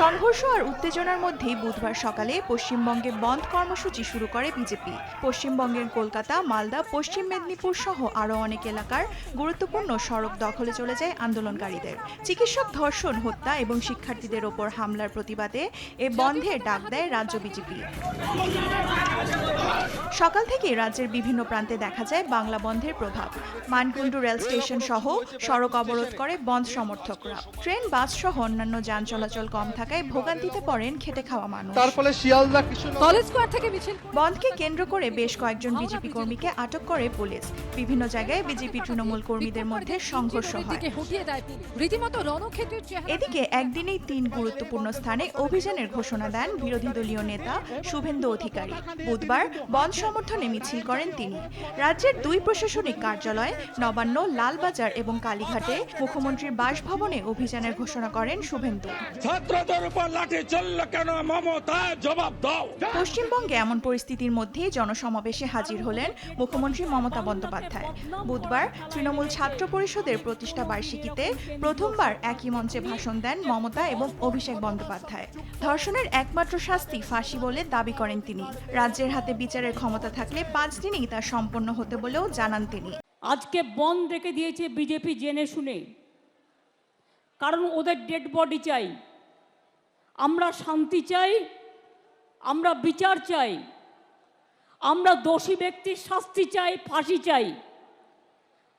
সংঘর্ষ আর উত্তেজনার মধ্যেই বুধবার সকালে পশ্চিমবঙ্গে বন্ধ কর্মসূচি শুরু করে বিজেপি। পশ্চিমবঙ্গের কলকাতা, মালদা, পশ্চিম মেদিনীপুর সহ আরও অনেক এলাকার গুরুত্বপূর্ণ সড়ক দখলে চলে যায় আন্দোলনকারীদের। চিকিৎসক ধর্ষণ, হত্যা এবং শিক্ষার্থীদের ওপর হামলার প্রতিবাদে এ বন্ধের ডাক দেয় রাজ্য বিজেপি। সকাল থেকে রাজ্যের বিভিন্ন প্রান্তে দেখা যায় বাংলা বন্ধের প্রভাব। মানকুণ্ডু রেল স্টেশন সহ সড়ক অবরোধ করে বন্ধ সমর্থকরা। ট্রেন, বাস সহ অন্যান্য যান চলাচল কম থাকায় ভোগান্তিতে পড়েন খেটে খাওয়া মানুষ। তার ফলে শিয়ালদা কলেজ স্কয়ার থেকে মিছিল। বন্ধকে কেন্দ্র করে বেশ কয়েকজন বিজেপি কর্মীকে আটক করে পুলিশ। বিভিন্ন জায়গায় বিজেপি তৃণমূল কর্মীদের মধ্যে সংঘর্ষ হয়। রীতিমতো রণক্ষেত্রের এদিকে একদিনেই 3 গুরুত্বপূর্ণ স্থানে অভিযানের ঘোষণা দেন বিরোধী দলীয় নেতা শুভেন্দু অধিকারী। বুধবার বন্ধ সমর্থনে মিছিল করেন তিনি। রাজ্যের 2 প্রশাসনিক কার্যালয়, নবান্ন, লালবাজার এবং কালীঘাটে মুখ্যমন্ত্রীর বাসভবনে অভিযানের ঘোষণা করেন শুভেন্দু। ছাত্রদের উপর লাঠি চলল কেন মমতা, জবাব দাও। পশ্চিমবঙ্গে এমন পরিস্থিতির মধ্যেই জনসমাবেশে হাজির হলেন মুখ্যমন্ত্রী মমতা বন্দ্যোপাধ্যায়। বুধবার তৃণমূল ছাত্র পরিষদের প্রতিষ্ঠা বার্ষিকীতে প্রথমবার একই মঞ্চে ভাষণ দেন মমতা এবং অভিষেক বন্দ্যোপাধ্যায়। ধর্ষণের একমাত্র শাস্তি ফাঁসি বলে দাবি করেন তিনি। রাজ্যের হাতে বিচারের ক্ষমতা থাকলে 5 দিনেই তা সম্পন্ন হতে বলেও জানান তিনি। আজকে বন্ধ রেখে দিয়েছে বিজেপি জেনে শুনে, কারণ ওদের ডেড বডি চাই। আমরা শান্তি চাই, আমরা বিচার চাই, আমরা দোষী ব্যক্তির শাস্তি চাই, ফাঁসি চাই।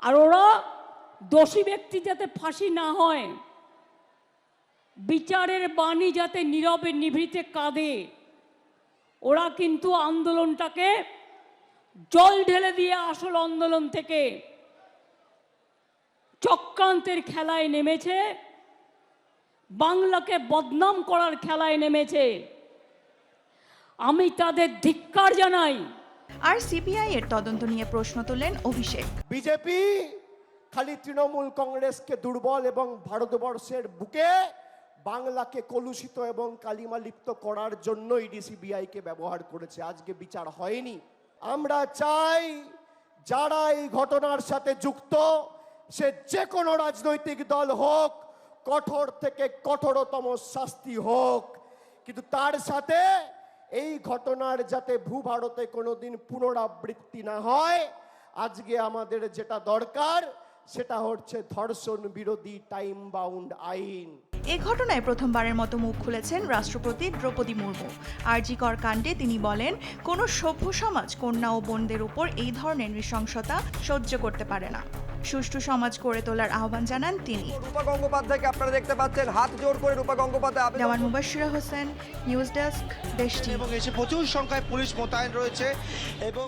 আর ওরা দোষী ব্যক্তি যাতে ফাঁসি না হয়, বিচারের বাণী যাতে নীরবে নিভৃতে কাঁদে, ওরা কিন্তু আন্দোলনটাকে জল ঢেলে দিয়ে আসল আন্দোলন থেকে চক্রান্তের খেলায় নেমেছে, বাংলাকে বদনাম করার খেলায় নেমেছে। আমি তাদের ধিক্কার জানাই। আর সিবিআই এর তদন্ত নিয়ে প্রশ্ন তোলেন অভিষেক। বিজেপি খালি তৃণমূল কংগ্রেসকে দুর্বল এবং ভারতবর্ষের বুকে বাংলাকে কলুষিত এবং কালিমালিপ্ত করার জন্য ইডি সিবিআইকে ব্যবহার করেছে। আজকে বিচার হয়নি। আমরা চাই যারা এই ঘটনার সাথে যুক্ত, সে যে কোনো রাজনৈতিক দল হোক, কঠোর থেকে কঠোরতম শাস্তি হোক, কিন্তু তার সাথে এই ঘটনার যাতে ভূভারতে কোনোদিন পুনরাবৃত্তি না হয়। আজকে আমাদের যেটা দরকার সেটা হচ্ছে ধর্ষণ বিরোধী টাইম বাউন্ড আইন। এ ঘটনায় প্রথমবারের মতো মুখ খুলেছেন রাষ্ট্রপতি দ্রৌপদী মুর্মু। আরজি কর কাণ্ডে তিনি বলেন, কোনো সভ্য সমাজ কন্যা ও বোনদের উপর এই ধরনের নৃশংসতা সহ্য করতে পারে না। সুষ্ঠু সমাজ গড়ে তোলার আহ্বান জানান তিনি। রূপা গঙ্গোপাধ্যায়কে আপনারা দেখতে পাচ্ছেন, হাত জোর করে রূপা গঙ্গোপাধ্যায় দেওয়ান মুবাশশিরা হোসেন, নিউজ ডেস্ক, দেশ টিভি। এবং এসে প্রচুর সংখ্যায় পুলিশ মোতায়েন রয়েছে এবং